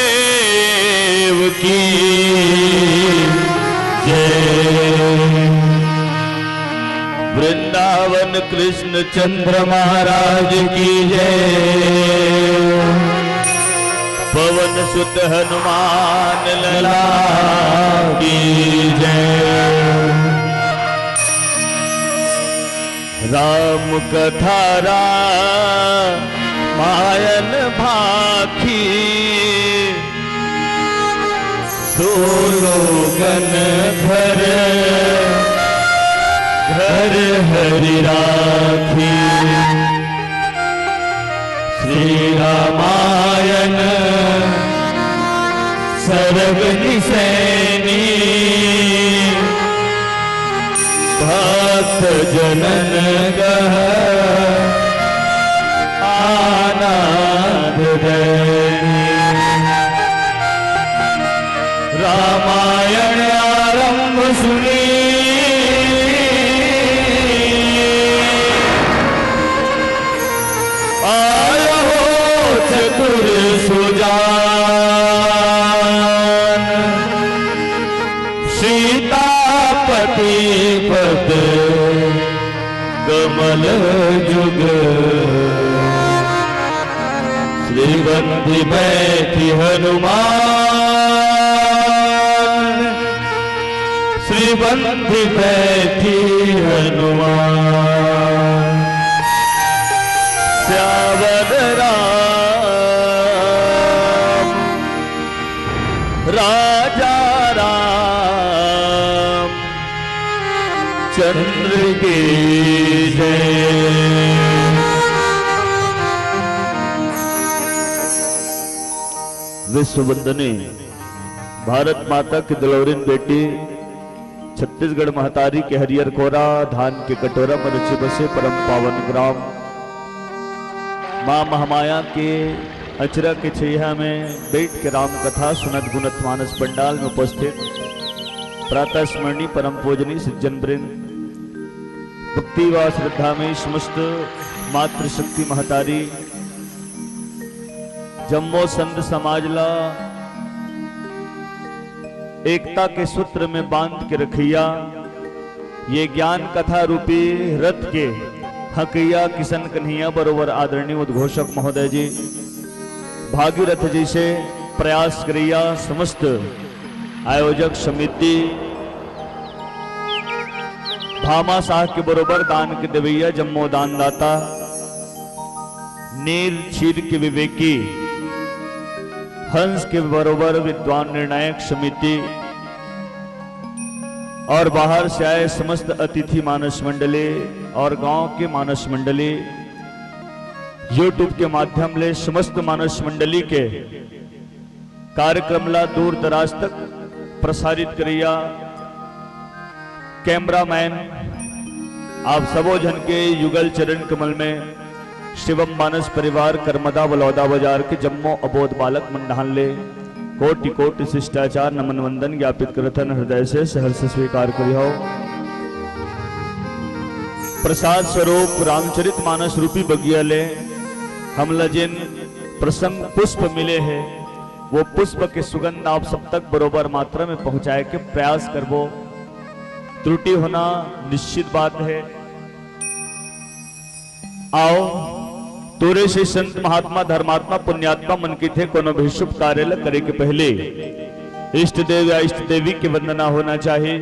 चंद्रदेव की जय। वृंदावन कृष्ण चंद्र महाराज की जय। पवन सुत हनुमान लला की जय। राम कथा रामायण भाखी सोलोगन घर घर हरि राखी। श्री रामायण सर्व निसैनी भक्त जनन गह आनंद देनी। रामायण आरंभ सुनी आयो हो चतुर सुजान। सीतापति पद कमल जुग श्रीबंधी बैठी हनुमान। श्रीबंधी बैठी हनुमान। श्यावर राम राजा राम चंद्र की जय। विश्व वंदने भारत माता की दुलौरिन बेटी छत्तीसगढ़ महतारी के हरियर कोरा धान के कटोरा में रचे बसे परम पावन ग्राम मां महामाया के अचरा के छैया में बैठ के राम कथा सुनत गुनत मानस पंडाल में उपस्थित प्रातः स्मरणी परम पूजनी सज्जन वृंद भक्ति व श्रद्धा में समस्त मातृशक्ति महतारी जम्मो संत समाजला एकता के सूत्र में बांध के रखिया। ये ज्ञान कथा रूपी रथ के हकैया किशन कन्हैया बरोबर आदरणीय उद्घोषक महोदय जी भागीरथ जी से प्रयास करिया। समस्त आयोजक समिति भामा साह के बरोबर दान के देवैया जम्मो दानदाता नीर क्षीर के विवेकी हंस के बरोबर विद्वान निर्णायक समिति और बाहर से आए समस्त अतिथि मानस मंडली और गांव के मानस मंडली यूट्यूब के माध्यम ले समस्त मानस मंडली के कार्यक्रम ला दूर दराज तक प्रसारित करिया। कैमरामैन आप सबो जन के युगल चरण कमल में शिवम मानस परिवार कर्मदा बलौदा बाजार के जम्मो अबोध बालक मंडान ले कोटि कोटि शिष्टाचार नमन वंदन ज्ञापित करथन हृदय से सहर्ष स्वीकार करियो। प्रसाद स्वरूप रामचरित मानस रूपी बगिया ले हमला जिन प्रसंग पुष्प मिले हैं वो पुष्प के सुगंध आप सब तक बरोबर मात्रा में पहुंचाए के प्रयास करबो। त्रुटि होना निश्चित बात है। आओ तोरे से संत महात्मा धर्मात्मा पुण्यात्मा मन की थे कोनो भी शुभ कार्य करे के पहले इष्ट देव या इष्ट देवी की वंदना होना चाहिए।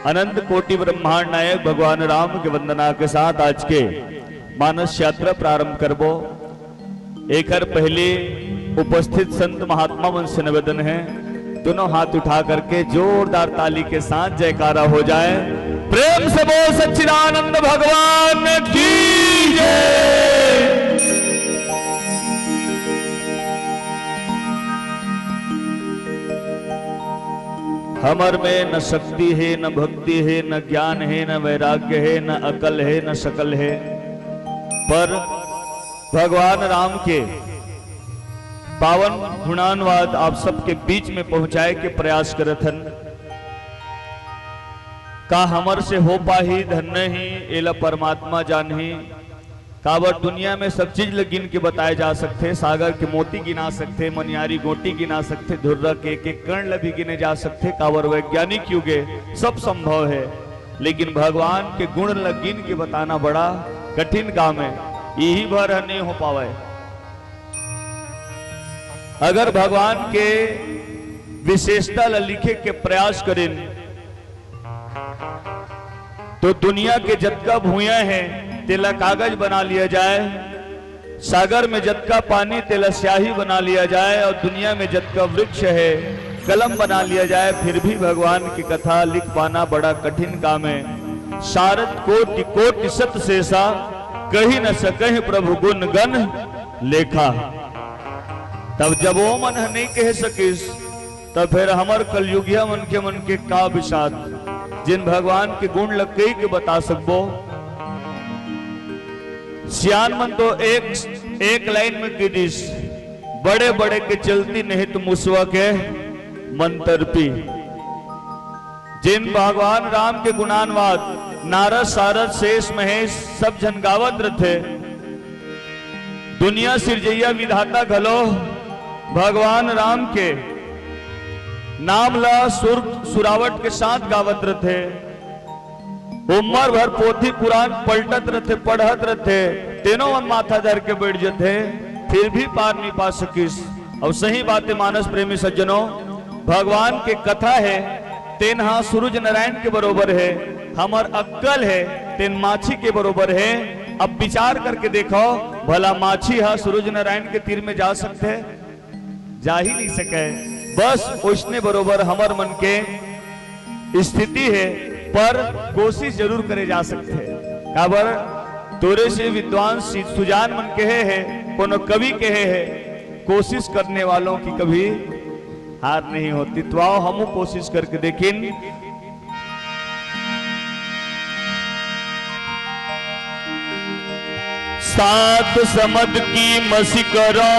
अनंत कोटि ब्रह्मांड नायक भगवान राम की वंदना के साथ आज के मानस यात्रा प्रारंभ करबो। एक पहले उपस्थित संत महात्मा मन से निवेदन है दोनों हाथ उठा करके जोरदार ताली के साथ जयकारा हो जाए। प्रेम से बोल सच्चिदानंद भगवान की जय। हमर में न शक्ति है, न भक्ति है, न ज्ञान है, न वैराग्य है, न अकल है, न शकल है। पर भगवान राम के पावन गुणानुवाद आप सबके बीच में पहुंचाए के प्रयास करत हन। का हमर से हो पाही धन ही एला परमात्मा जानही। काबर दुनिया में सब चीज गिन के बताए जा सकते, सागर के मोती गिना सकते, मनियारी गोटी गिना सकते, धुर्रा के कर्ण भी गिने जा सकते। काबर वैज्ञानिक युगे सब संभव है, लेकिन भगवान के गुण गिन के बताना बड़ा कठिन काम है। यही भर नहीं हो पावे। अगर भगवान के विशेषता लिखे के प्रयास करें तो दुनिया के जतका भूया है तेला कागज बना लिया जाए, सागर में जतका पानी तेला स्याही बना लिया जाए, और दुनिया में जतका वृक्ष है कलम बना लिया जाए, फिर भी भगवान की कथा लिख पाना बड़ा कठिन काम है। शारद कोटि कोटि सत शेषा, कही न सके प्रभु गुण गण लेखा। तब जब वो मन नहीं कह सकिस, तब फिर हमर कलयुगिया मन के का विषाद, जिन भगवान के गुण लग के बता सकबो। सियान मन तो एक लाइन में कीजिस, बड़े बड़े के चलती नहीं तो मुसवा के मंतरपी। जिन भगवान राम के गुणानवाद नारद सारद शेष महेश सब जन गावत रथे। दुनिया सिरजैया विधाता घलो भगवान राम के नाम ला सुरावट के साथ गावत रथे। उम्र भर पोथी पुराण पलटत रथे, पढ़त रथे, तीनों मन माथा धर के बैठ जाते, फिर भी पार नहीं पा सकिस। और सही बात है मानस प्रेमी सज्जनों, भगवान के कथा है तेन हाँ सूरज नारायण के बरोबर है, हमर अक्कल है तेन माछी के बरोबर है। अब विचार करके देखो, भला माछी हाँ सूरज नारायण के तीर में जा सकते है? जा ही नहीं सके। बस उसने बरोबर हमर मन के स्थिति है, पर कोशिश जरूर करे जा सकते हैं। काबर तोरे से विद्वान सुजान मन कहे है, कोनो कवि कहे है, कोशिश करने वालों की कभी हार नहीं होती। तो आओ हम कोशिश करके देखें। सात समद की मसी करो,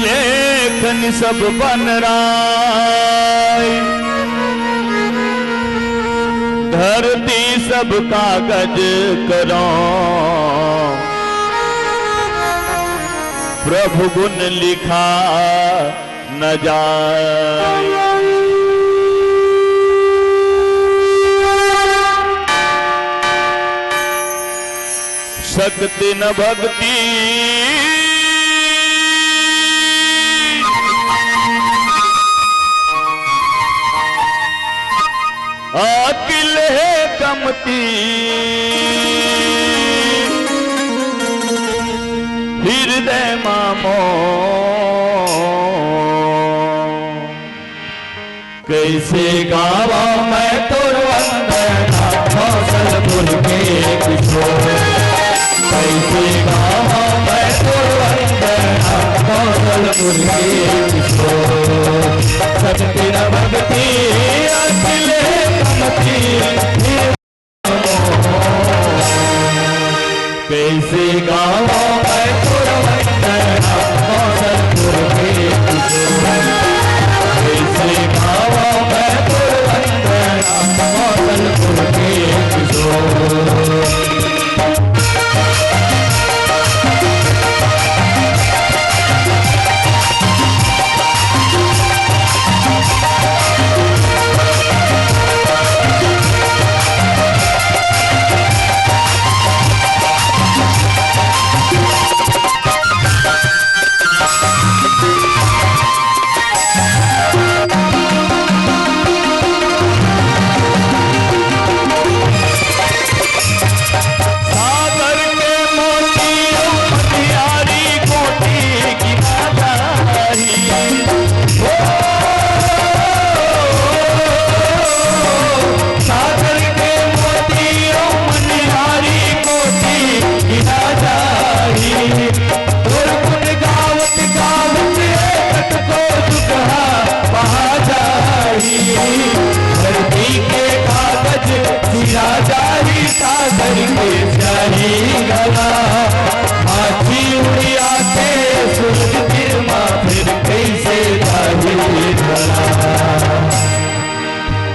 लेखन सब बन राय, धरती सब कागज करो, प्रभु गुण लिखा न जाए। शक्ति न भक्ति अकिल है कमती, हृदय मामो कैसे गावा मैं तोर वंदना, कौशल गुण के किशोर। कैसे गावा मैं तोर वंदना, कौशल गुण के किशोर। शक्ति न भक्ति अकिल कमती, कैसे गावा मैं तोर वंदना, कौशल गुण के किशोर। कैसे गावा मैं तोर वंदना, कौशल गुण के किशोर।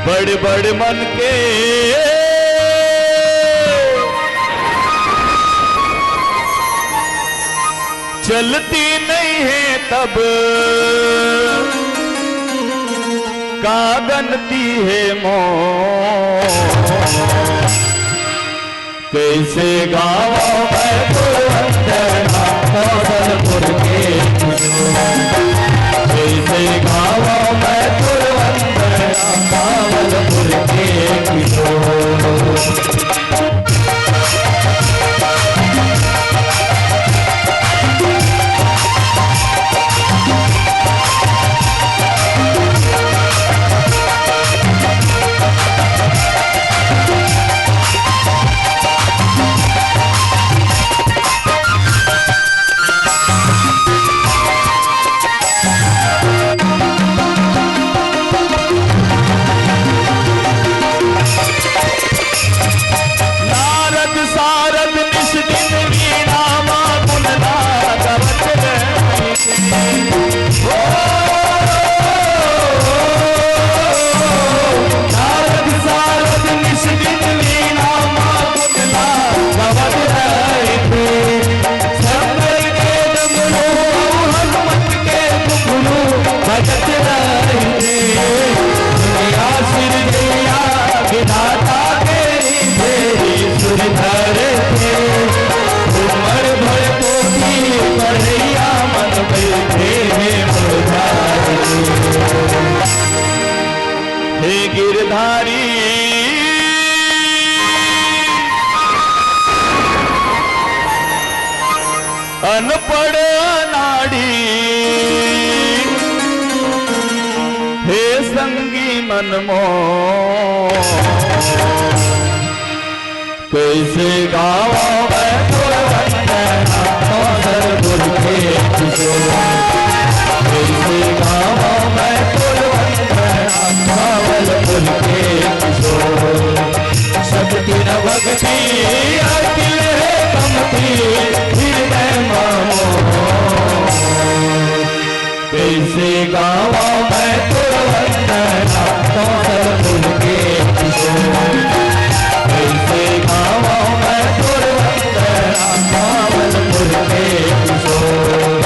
बड़े बड़े मन के चलती नहीं है तब का बनती है मौत। कैसे गावा मैं तो वंदना बावलपुर के कैसे गावा मैं तो वंदना बावलपुर के किशोर। हे गिरधारी अनपढ़ अनाड़ी हे संगी मनमो कैसे गावा मैं तो वंदना बावलपुर के किशोर। कैसे गावा मैं तो वंदना बावलपुर के किशोर। शक्ति न भक्ति अखिल है कमती हृदय मानो। कैसे गावा मैं तो वंदना बावलपुर के किशोर। कैसे गावा मैं तो वंदना बावलपुर के किशोर।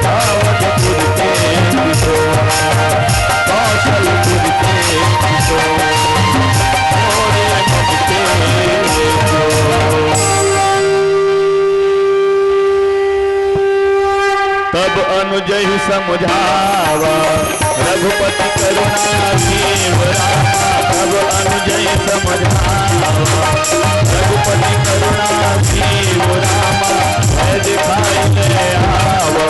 बावलपुर के किशोर कौशलपुर के किशोर तब अनुजय समझावा रघुपति करुणा जीवरा। तब अनुजय समझावा रघुपति करुणा जीवरा। है दिखाई दे आवो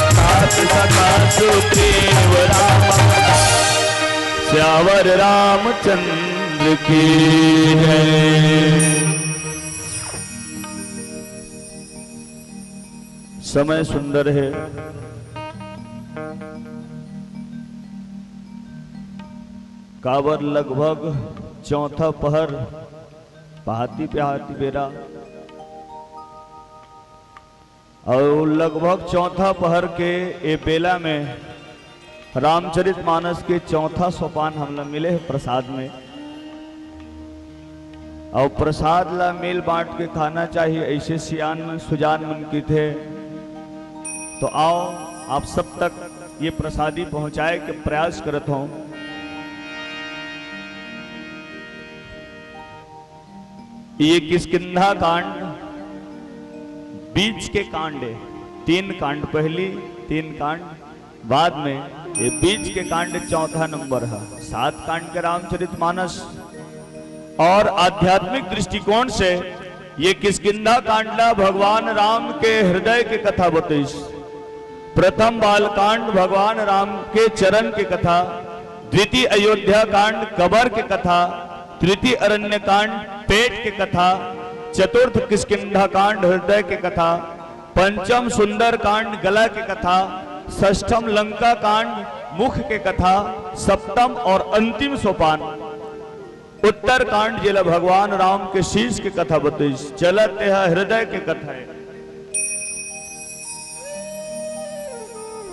साथ सखा सुग्रीव रामा। श्यावर रामचंद्र की जय। समय सुंदर है, कावर लगभग चौथा पहर पहाती पे हाथी बेरा और लगभग चौथा पहर के ए बेला में रामचरितमानस के चौथा सोपान हमला मिले है प्रसाद में। और प्रसाद ला मेल बांट के खाना चाहिए, ऐसे सियान में सुजान मन की थे। तो आओ आप सब तक ये प्रसादी पहुंचाए के प्रयास करत हूं। ये किष्किंधा कांड बीच के कांड है, 3 कांड पहली 3 कांड बाद में, ये बीच के कांड चौथा नंबर है। 7 कांड के रामचरितमानस और आध्यात्मिक दृष्टिकोण से ये किष्किंधा कांडा भगवान राम के हृदय के कथा बतईस। प्रथम बालकांड भगवान राम के चरण की कथा, द्वितीय अयोध्या कांड कबर की कथा, तृतीय अरण्य कांड पेट की कथा, चतुर्थ किष्किंधा कांड हृदय की कथा, पंचम सुंदर कांड गला की कथा, षष्ठम लंका कांड मुख की कथा, सप्तम और अंतिम सोपान उत्तर कांड जिला भगवान राम के शीश की कथा बताई। चलते है हृदय की कथा है।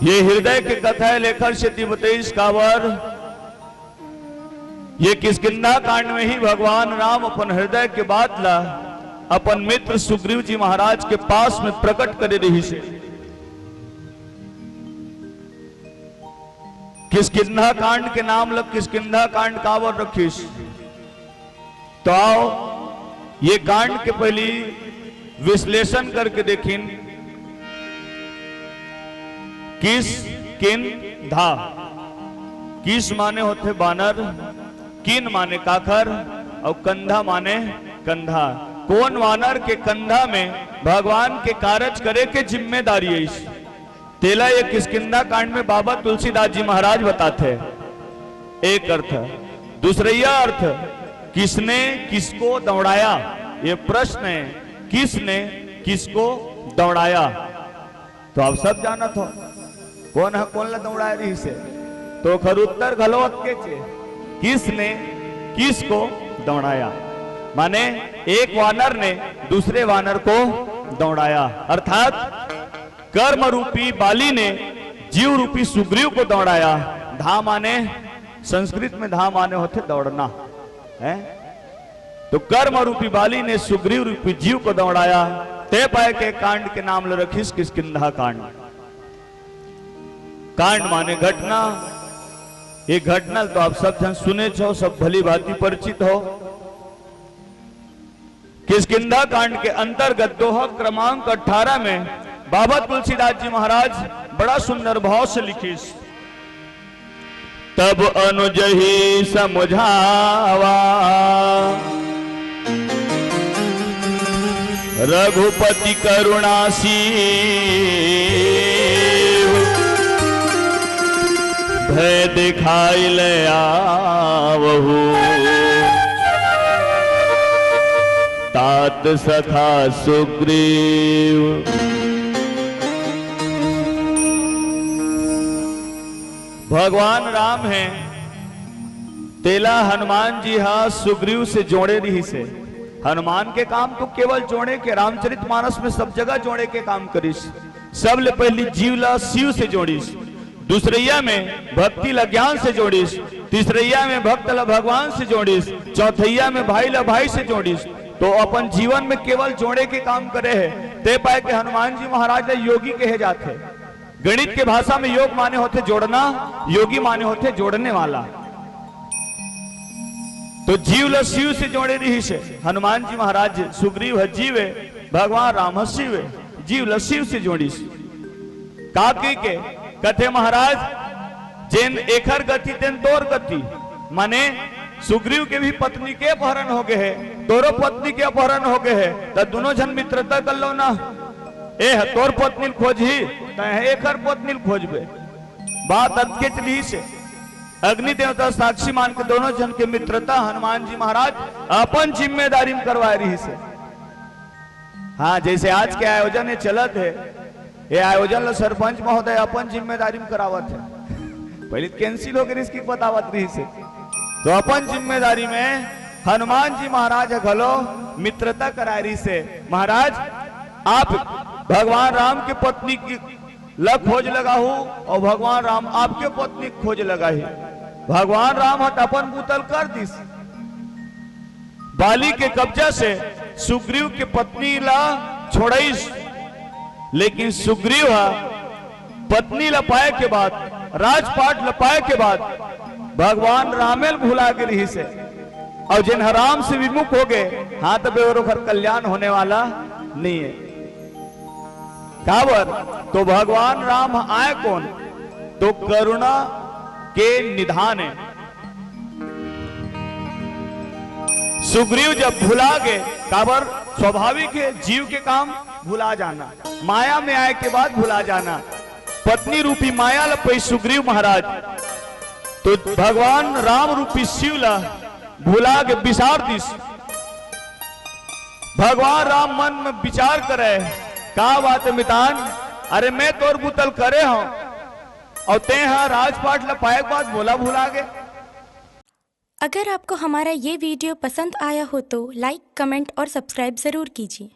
ये हृदय की कथा है लेखर से 23 कावर। ये किष्किंधा कांड में ही भगवान राम अपन हृदय के बात ला अपन मित्र सुग्रीव जी महाराज के पास में प्रकट करे रही से। किष्किंधा कांड के नाम लग किष्किंधा कांड कावर रखीस। तो आओ ये कांड के पहली विश्लेषण करके देखिन। किस किन धा, किस माने होते बानर, किन माने काखर और कंधा माने कंधा। कौन वानर के कंधा में भगवान के कार्य करे के जिम्मेदारी है। इस तेला ये किष्किंधा कांड में बाबा तुलसीदास जी महाराज बताते हैं। एक अर्थ, दूसरा अर्थ किसने किसको दौड़ाया, ये प्रश्न है। किसने किसको दौड़ाया, तो आप सब जाना था कौन है, कौन ला दौड़ाया रही से। तो खर उत्तर घलोत के चे, किसने किसको दौड़ाया, माने एक वानर ने दूसरे वानर को दौड़ाया। अर्थात कर्म रूपी बाली ने जीव रूपी सुग्रीव को दौड़ाया। धा माने संस्कृत में धा माने होते दौड़ना है। तो कर्म रूपी बाली ने सुग्रीव रूपी जीव को दौड़ाया। ते पाए के कांड के नाम ले रखीस किष्किंधा कांड। कांड माने घटना। ये घटना तो आप सब जन सुने छो, सब भली भांति परिचित हो। किष्किंधा कांड के अंतर्गत दोहा क्रमांक 18 में बाबा तुलसीदास जी महाराज बड़ा सुंदर भाव से लिखीस। तब अनुजहि समझावा रघुपति करुणासी भय दिखाई ले आवहु तात सखा सुग्रीव। भगवान राम हैं तेला हनुमान जी हा सुग्रीव से जोड़े रही से। हनुमान के काम तो केवल जोड़े के, रामचरितमानस में सब जगह जोड़े के काम करीस। सब ले पहली जीव ला शिव से जोड़ीस, दूसरैया में भक्ति ला ज्ञान से जोड़ीस, तीसरैया में भक्त ला भगवान से जोड़ीस, चौथैया में भाई ला भाई से जोड़ीस। तो अपन जीवन में केवल जोड़े के काम करे है। ते पाए के हनुमान जी महाराज योगी कहे जाते। गणित के भाषा में योग माने होते जोड़ना, योगी माने होते जोड़ने वाला। तो जीव ल शिव से जोड़े रही से। हनुमान जी महाराज सुग्रीव है जीव है, भगवान राम है शिव है, जीव ल शिव से जोड़ी का के कथे महाराज जेन एकर गति तेन तोर गति। माने सुग्रीव के भी पत्नी के अपहरण हो गए है, तोरो पत्नी के अपहरण हो गए है। तो दोनों जन मित्रता कर लो ना। ए तोर पत्नी खोजी एकर पत्नी खोजबे। बात अटके चली से अग्नि देवता साक्षी मान के दोनों जन के मित्रता हनुमान जी महाराज अपन जिम्मेदारी में करवा रही से। हाँ, जैसे आज के आयोजन ये चलत है, ये आयोजन सरपंच महोदय अपन जिम्मेदारी में करावत है। पहले कैंसिल हो गई इसकी बतावत रही से। तो अपन जिम्मेदारी में हनुमान जी महाराज घलो मित्रता करा रही से। महाराज आप भगवान राम की पत्नी की खोज लगा हो और भगवान राम आपके पत्नी खोज लगा है। भगवान राम हट अपन बुतल कर दिस। बाली के कब्जा से सुग्रीव के पत्नी ला छोड़ाइस, लेकिन सुग्रीव पत्नी ला पाए के बाद, राजपाट ला पाए के बाद भगवान रामेल भुला के रही से। और जिन राम से विमुख हो गए, हाँ तो बेवरोखर कल्याण होने वाला नहीं है। काबर तो भगवान राम आए कौन, तो करुणा के निधान है। सुग्रीव जब भुला गए, काबर स्वाभाविक है जीव के काम भुला जाना, माया में आए के बाद भुला जाना। पत्नी रूपी माया लपई सुग्रीव महाराज, तो भगवान राम रूपी शिव ला भुला के विचार दिस। भगवान राम मन में विचार करे, का बात है मितान, अरे मैं तोर बुतल करे हूं और ते हाँ राजपाट लपाए बाद बोला भुला गए। अगर आपको हमारा ये वीडियो पसंद आया हो तो लाइक, कमेंट और सब्सक्राइब जरूर कीजिए।